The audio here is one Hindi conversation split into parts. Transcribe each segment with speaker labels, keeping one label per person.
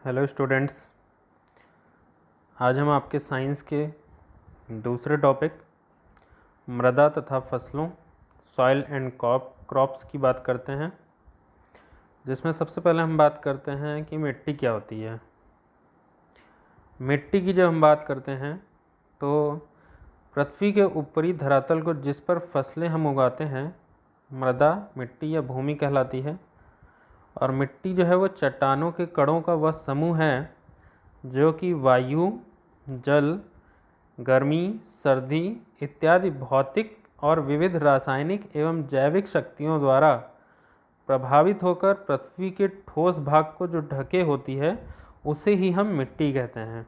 Speaker 1: हेलो स्टूडेंट्स, आज हम आपके साइंस के दूसरे टॉपिक मृदा तथा फसलों सॉइल एंड क्रॉप्स की बात करते हैं, जिसमें सबसे पहले हम बात करते हैं कि मिट्टी क्या होती है। मिट्टी की जब हम बात करते हैं तो पृथ्वी के ऊपरी धरातल को जिस पर फसलें हम उगाते हैं मृदा, मिट्टी या भूमि कहलाती है। और मिट्टी जो है वो चट्टानों के कणों का वह समूह है जो कि वायु, जल, गर्मी, सर्दी इत्यादि भौतिक और विविध रासायनिक एवं जैविक शक्तियों द्वारा प्रभावित होकर पृथ्वी के ठोस भाग को जो ढके होती है उसे ही हम मिट्टी कहते हैं।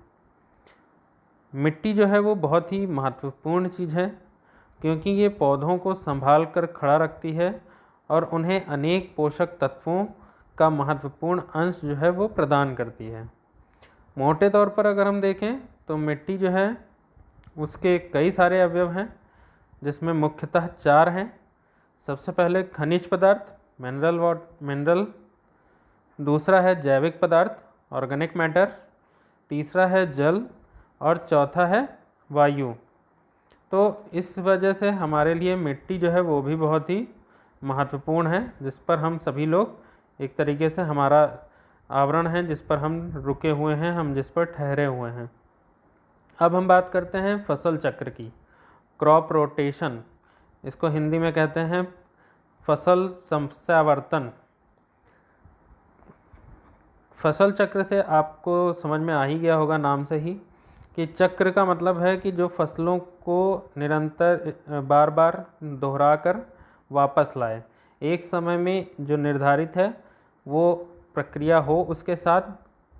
Speaker 1: मिट्टी जो है वो बहुत ही महत्वपूर्ण चीज़ है, क्योंकि ये पौधों को संभाल कर खड़ा रखती है और उन्हें अनेक पोषक तत्वों का महत्वपूर्ण अंश जो है वो प्रदान करती है। मोटे तौर पर अगर हम देखें तो मिट्टी जो है उसके कई सारे अवयव हैं, जिसमें मुख्यतः 4 हैं। सबसे पहले खनिज पदार्थ मिनरल, दूसरा है जैविक पदार्थ ऑर्गेनिक मैटर, तीसरा है जल और चौथा है वायु। तो इस वजह से हमारे लिए मिट्टी जो है वो भी बहुत ही महत्वपूर्ण है, जिस पर हम सभी लोग एक तरीके से हमारा आवरण है, जिस पर हम रुके हुए हैं, हम जिस पर ठहरे हुए हैं। अब हम बात करते हैं फसल चक्र की, क्रॉप रोटेशन, इसको हिंदी में कहते हैं फसल समस्यावर्तन। फसल चक्र से आपको समझ में आ ही गया होगा नाम से ही कि चक्र का मतलब है कि जो फसलों को निरंतर बार बार दोहरा कर वापस लाए, एक समय में जो निर्धारित है वो प्रक्रिया हो उसके साथ,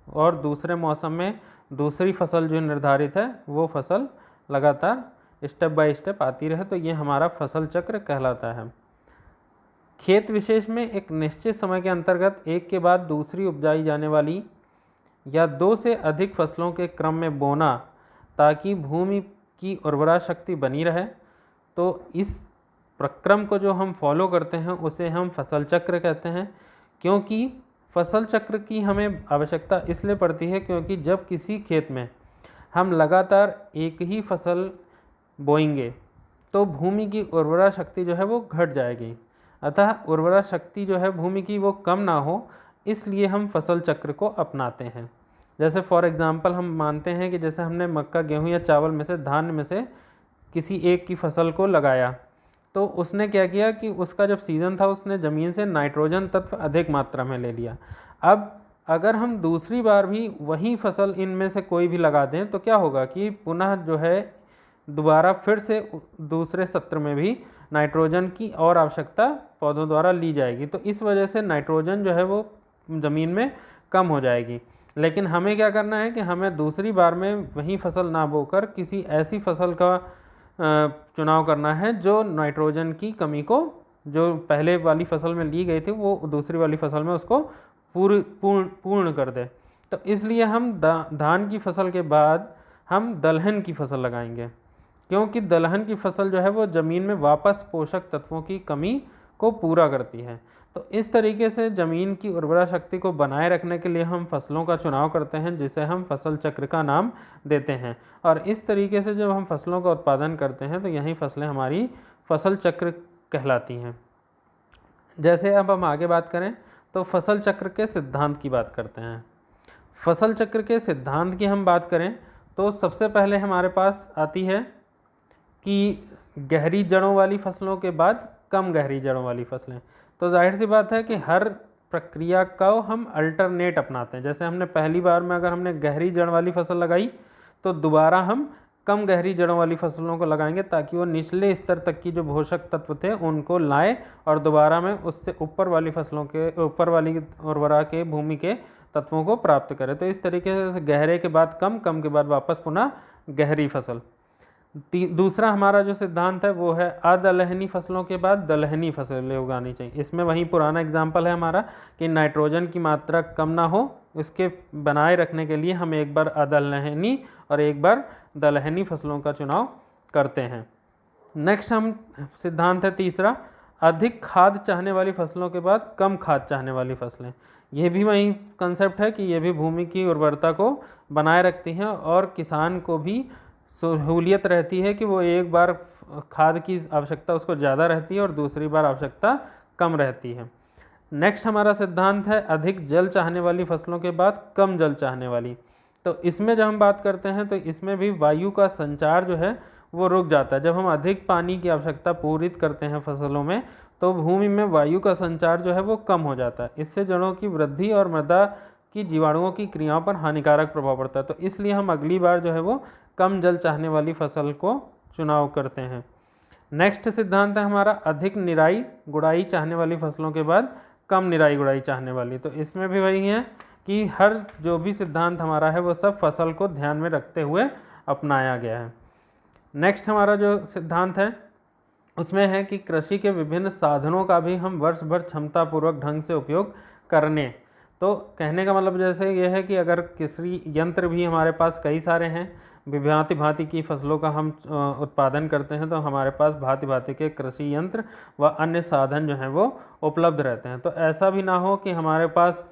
Speaker 1: और दूसरे मौसम में दूसरी फसल जो निर्धारित है वो फसल लगातार स्टेप बाय स्टेप आती रहे, तो ये हमारा फसल चक्र कहलाता है। खेत विशेष में एक निश्चित समय के अंतर्गत एक के बाद दूसरी उपजाई जाने वाली या 2 से अधिक फसलों के क्रम में बोना, ताकि भूमि की उर्वरा शक्ति बनी रहे। तो इस प्रक्रम को जो हम फॉलो करते हैं उसे हम फसल चक्र कहते हैं। क्योंकि फसल चक्र की हमें आवश्यकता इसलिए पड़ती है क्योंकि जब किसी खेत में हम लगातार एक ही फसल बोएंगे तो भूमि की उर्वरा शक्ति जो है वो घट जाएगी। अतः उर्वरा शक्ति जो है भूमि की वो कम ना हो, इसलिए हम फसल चक्र को अपनाते हैं। जैसे फॉर एग्ज़ाम्पल हम मानते हैं कि जैसे हमने मक्का, गेहूँ या चावल में से, धान में से किसी एक की फसल को लगाया, तो उसने क्या किया कि उसका जब सीज़न था उसने ज़मीन से नाइट्रोजन तत्व अधिक मात्रा में ले लिया। अब अगर हम दूसरी बार भी वही फसल इनमें से कोई भी लगा दें तो क्या होगा कि पुनः जो है दोबारा फिर से दूसरे सत्र में भी नाइट्रोजन की और आवश्यकता पौधों द्वारा ली जाएगी। तो इस वजह से नाइट्रोजन जो है वो ज़मीन में कम हो जाएगी। लेकिन हमें क्या करना है कि हमें दूसरी बार में वही फसल ना बोकर किसी ऐसी फसल का चुनाव करना है जो नाइट्रोजन की कमी को, जो पहले वाली फसल में ली गई थी, वो दूसरी वाली फसल में उसको पूर्ण कर दे। तो इसलिए हम धान की फसल के बाद हम दलहन की फसल लगाएंगे, क्योंकि दलहन की फसल जो है वो ज़मीन में वापस पोषक तत्वों की कमी को पूरा करती है। तो इस तरीके से ज़मीन की उर्वरा शक्ति को बनाए रखने के लिए हम फसलों का चुनाव करते हैं, जिसे हम फसल चक्र का नाम देते हैं। और इस तरीके से जब हम फसलों का उत्पादन करते हैं तो यही फसलें हमारी फसल चक्र कहलाती हैं। जैसे अब हम आगे बात करें तो फसल चक्र के सिद्धांत की बात करते हैं। फसल चक्र के सिद्धांत की हम बात करें तो सबसे पहले हमारे पास आती है कि गहरी जड़ों वाली फसलों के बाद कम गहरी जड़ों वाली फसलें। तो जाहिर सी बात है कि हर प्रक्रिया का हम अल्टरनेट अपनाते हैं। जैसे हमने पहली बार में अगर हमने गहरी जड़ वाली फसल लगाई तो दोबारा हम कम गहरी जड़ों वाली फसलों को लगाएंगे, ताकि वो निचले स्तर तक की जो पोषक तत्व थे उनको लाए और दोबारा में उससे ऊपर वाली फसलों के ऊपर वाली उर्वरा के भूमि के तत्वों को प्राप्त करें। तो इस तरीके से गहरे के बाद कम, कम के बाद वापस पुनः गहरी फसल। दूसरा हमारा जो सिद्धांत है वो है अदलहनी फसलों के बाद दलहनी फसलें उगानी चाहिए। इसमें वही पुराना एग्जाम्पल है हमारा कि नाइट्रोजन की मात्रा कम ना हो, इसके बनाए रखने के लिए हम एक बार अदलहनी और एक बार दलहनी फसलों का चुनाव करते हैं। नेक्स्ट हम सिद्धांत है तीसरा, अधिक खाद चाहने वाली फसलों के बाद कम खाद चाहने वाली फसलें। ये भी वही कंसेप्ट है कि ये भी भूमि की उर्वरता को बनाए रखती हैं और किसान को भी सहूलियत रहती है कि वो एक बार खाद की आवश्यकता उसको ज़्यादा रहती है और दूसरी बार आवश्यकता कम रहती है। नेक्स्ट हमारा सिद्धांत है अधिक जल चाहने वाली फसलों के बाद कम जल चाहने वाली। तो इसमें जब हम बात करते हैं तो इसमें भी वायु का संचार जो है वो रुक जाता है। जब हम अधिक पानी की आवश्यकता पूरित करते हैं फसलों में तो भूमि में वायु का संचार जो है वो कम हो जाता है। इससे जड़ों की वृद्धि और मृदा की जीवाणुओं की क्रियाओं पर हानिकारक प्रभाव पड़ता है। तो इसलिए हम अगली बार जो है वो कम जल चाहने वाली फसल को चुनाव करते हैं। नेक्स्ट सिद्धांत है हमारा अधिक निराई गुड़ाई चाहने वाली फसलों के बाद कम निराई गुड़ाई चाहने वाली। तो इसमें भी वही है कि हर जो भी सिद्धांत हमारा है वो सब फसल को ध्यान में रखते हुए अपनाया गया है। नेक्स्ट हमारा जो सिद्धांत है उसमें है कि कृषि के विभिन्न साधनों का भी हम वर्ष भर क्षमतापूर्वक ढंग से उपयोग करने। तो कहने का मतलब जैसे ये है कि अगर किसी यंत्र भी हमारे पास कई सारे हैं, भांति भांति की फसलों का हम उत्पादन करते हैं, तो हमारे पास भांति भांति के कृषि यंत्र व अन्य साधन जो हैं वो उपलब्ध रहते हैं। तो ऐसा भी ना हो कि हमारे पास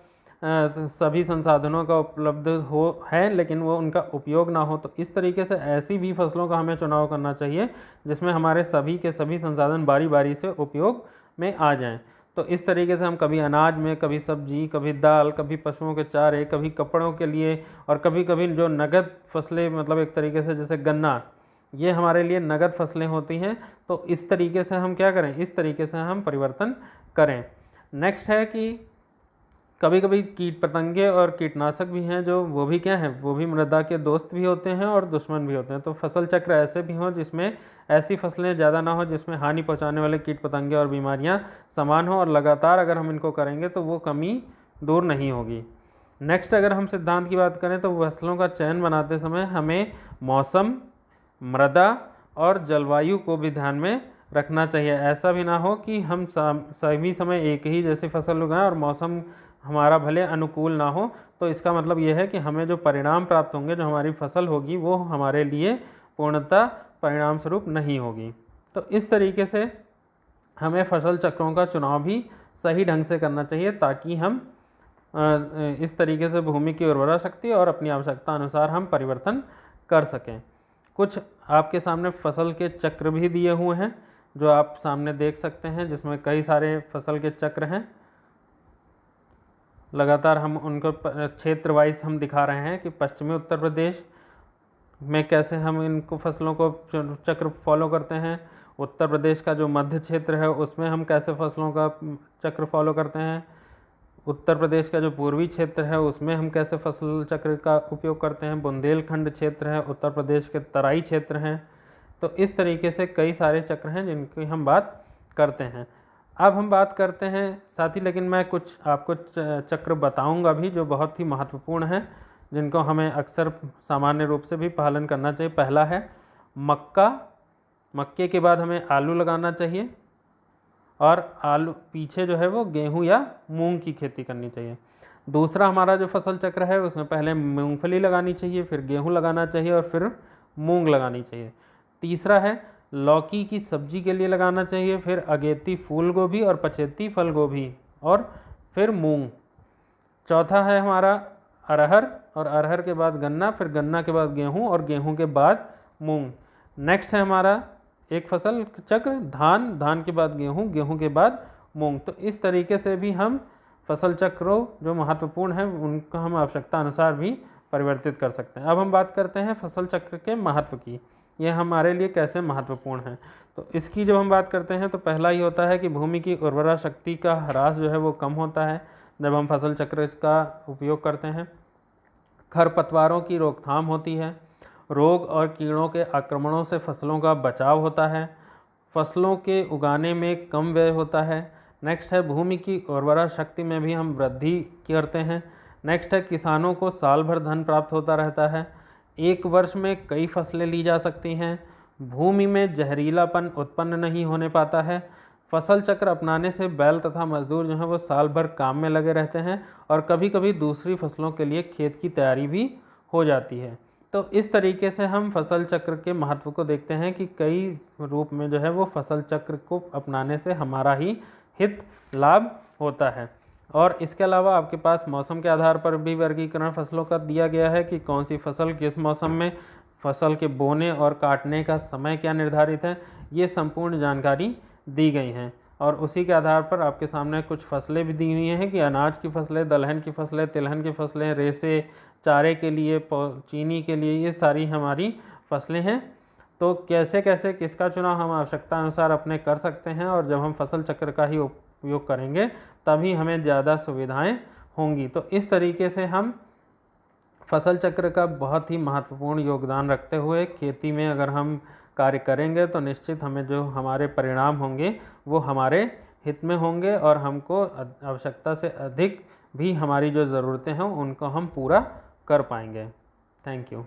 Speaker 1: सभी संसाधनों का उपलब्ध हो है लेकिन वो उनका उपयोग ना हो। तो इस तरीके से ऐसी भी फसलों का हमें चुनाव करना चाहिए जिसमें हमारे सभी के सभी संसाधन बारी बारी से उपयोग में आ जाएं। तो इस तरीके से हम कभी अनाज में, कभी सब्जी, कभी दाल, कभी पशुओं के चारे, कभी कपड़ों के लिए और कभी कभी जो नगद फसलें, मतलब एक तरीके से जैसे गन्ना, ये हमारे लिए नगद फसलें होती हैं। तो इस तरीके से हम क्या करें, इस तरीके से हम परिवर्तन करें। नेक्स्ट है कि कभी कभी कीट पतंगे और कीटनाशक भी हैं जो वो भी क्या हैं, वो भी मृदा के दोस्त भी होते हैं और दुश्मन भी होते हैं। तो फसल चक्र ऐसे भी हों जिसमें ऐसी फसलें ज़्यादा ना हो जिसमें हानि पहुंचाने वाले कीट पतंगे और बीमारियां समान हो, और लगातार अगर हम इनको करेंगे तो वो कमी दूर नहीं होगी। नेक्स्ट अगर हम सिद्धांत की बात करें तो फसलों का चयन बनाते समय हमें मौसम, मृदा और जलवायु को भी ध्यान में रखना चाहिए। ऐसा भी ना हो कि हम सभी समय एक ही जैसी फसल उगाएं और मौसम हमारा भले अनुकूल ना हो। तो इसका मतलब यह है कि हमें जो परिणाम प्राप्त होंगे, जो हमारी फसल होगी, वो हमारे लिए पूर्णतः परिणाम स्वरूप नहीं होगी। तो इस तरीके से हमें फसल चक्रों का चुनाव भी सही ढंग से करना चाहिए ताकि हम इस तरीके से भूमि की उर्वरा शक्ति और अपनी आवश्यकता अनुसार हम परिवर्तन कर सकें। कुछ आपके सामने फसल के चक्र भी दिए हुए हैं जो आप सामने देख सकते हैं, जिसमें कई सारे फसल के चक्र हैं। लगातार हम उनको क्षेत्र वाइज हम दिखा रहे हैं कि पश्चिमी उत्तर प्रदेश में कैसे हम इनको फसलों को चक्र फॉलो करते हैं, उत्तर प्रदेश का जो मध्य क्षेत्र है उसमें हम कैसे फसलों का चक्र फॉलो करते हैं, उत्तर प्रदेश का जो पूर्वी क्षेत्र है उसमें हम कैसे फसल चक्र का उपयोग करते हैं, बुंदेलखंड क्षेत्र है, उत्तर प्रदेश के तराई क्षेत्र हैं। तो इस तरीके से कई सारे चक्र हैं जिनकी हम बात करते हैं। अब हम बात करते हैं साथ ही, लेकिन मैं कुछ आपको चक्र बताऊंगा भी जो बहुत ही महत्वपूर्ण हैं, जिनको हमें अक्सर सामान्य रूप से भी पालन करना चाहिए। पहला है मक्का, मक्के के बाद हमें आलू लगाना चाहिए और आलू पीछे जो है वो गेहूं या मूंग की खेती करनी चाहिए। दूसरा हमारा जो फसल चक्र है उसमें पहले मूंगफली लगानी चाहिए, फिर गेहूं लगाना चाहिए और फिर मूंग लगानी चाहिए। तीसरा है लौकी की सब्जी के लिए लगाना चाहिए, फिर अगेती फूल गोभी और पछेती फल गोभी और फिर मूंग। चौथा है हमारा अरहर, और अरहर के बाद गन्ना, फिर गन्ना के बाद गेहूं और गेहूं के बाद मूंग। नेक्स्ट है हमारा एक फसल चक्र धान, धान के बाद गेहूं, गेहूं के बाद मूंग। तो इस तरीके से भी हम फसल चक्रों जो महत्वपूर्ण हैं उनका हम आवश्यकता अनुसार भी परिवर्तित कर सकते हैं। अब हम बात करते हैं फसल चक्र के महत्व की, ये हमारे लिए कैसे महत्वपूर्ण है। तो इसकी जब हम बात करते हैं तो पहला ही होता है कि भूमि की उर्वरा शक्ति का ह्रास जो है वो कम होता है जब हम फसल चक्र का उपयोग करते हैं। खरपतवारों की रोकथाम होती है, रोग और कीड़ों के आक्रमणों से फसलों का बचाव होता है, फसलों के उगाने में कम व्यय होता है। नेक्स्ट है भूमि की उर्वरा शक्ति में भी हम वृद्धि करते हैं। नेक्स्ट है किसानों को साल भर धन प्राप्त होता रहता है, एक वर्ष में कई फसलें ली जा सकती हैं, भूमि में जहरीलापन उत्पन्न नहीं होने पाता है। फसल चक्र अपनाने से बैल तथा मजदूर जो हैं वो साल भर काम में लगे रहते हैं और कभी कभी दूसरी फसलों के लिए खेत की तैयारी भी हो जाती है। तो इस तरीके से हम फसल चक्र के महत्व को देखते हैं कि कई रूप में जो है वो फसल चक्र को अपनाने से हमारा ही हित लाभ होता है। और इसके अलावा आपके पास मौसम के आधार पर भी वर्गीकरण फसलों का दिया गया है कि कौन सी फसल किस मौसम में, फसल के बोने और काटने का समय क्या निर्धारित है, ये संपूर्ण जानकारी दी गई हैं। और उसी के आधार पर आपके सामने कुछ फसलें भी दी हुई हैं कि अनाज की फसलें, दलहन की फसलें, तिलहन की फसलें, रेसे, चारे के लिए, चीनी के लिए, ये सारी हमारी फसलें हैं। तो कैसे कैसे किसका चुनाव हम आवश्यकता अनुसार अपने कर सकते हैं, और जब हम फसल चक्र का ही उपयोग करेंगे तभी हमें ज़्यादा सुविधाएं होंगी। तो इस तरीके से हम फसल चक्र का बहुत ही महत्वपूर्ण योगदान रखते हुए खेती में अगर हम कार्य करेंगे तो निश्चित हमें जो हमारे परिणाम होंगे वो हमारे हित में होंगे, और हमको आवश्यकता से अधिक भी हमारी जो ज़रूरतें हैं उनको हम पूरा कर पाएंगे। Thank you.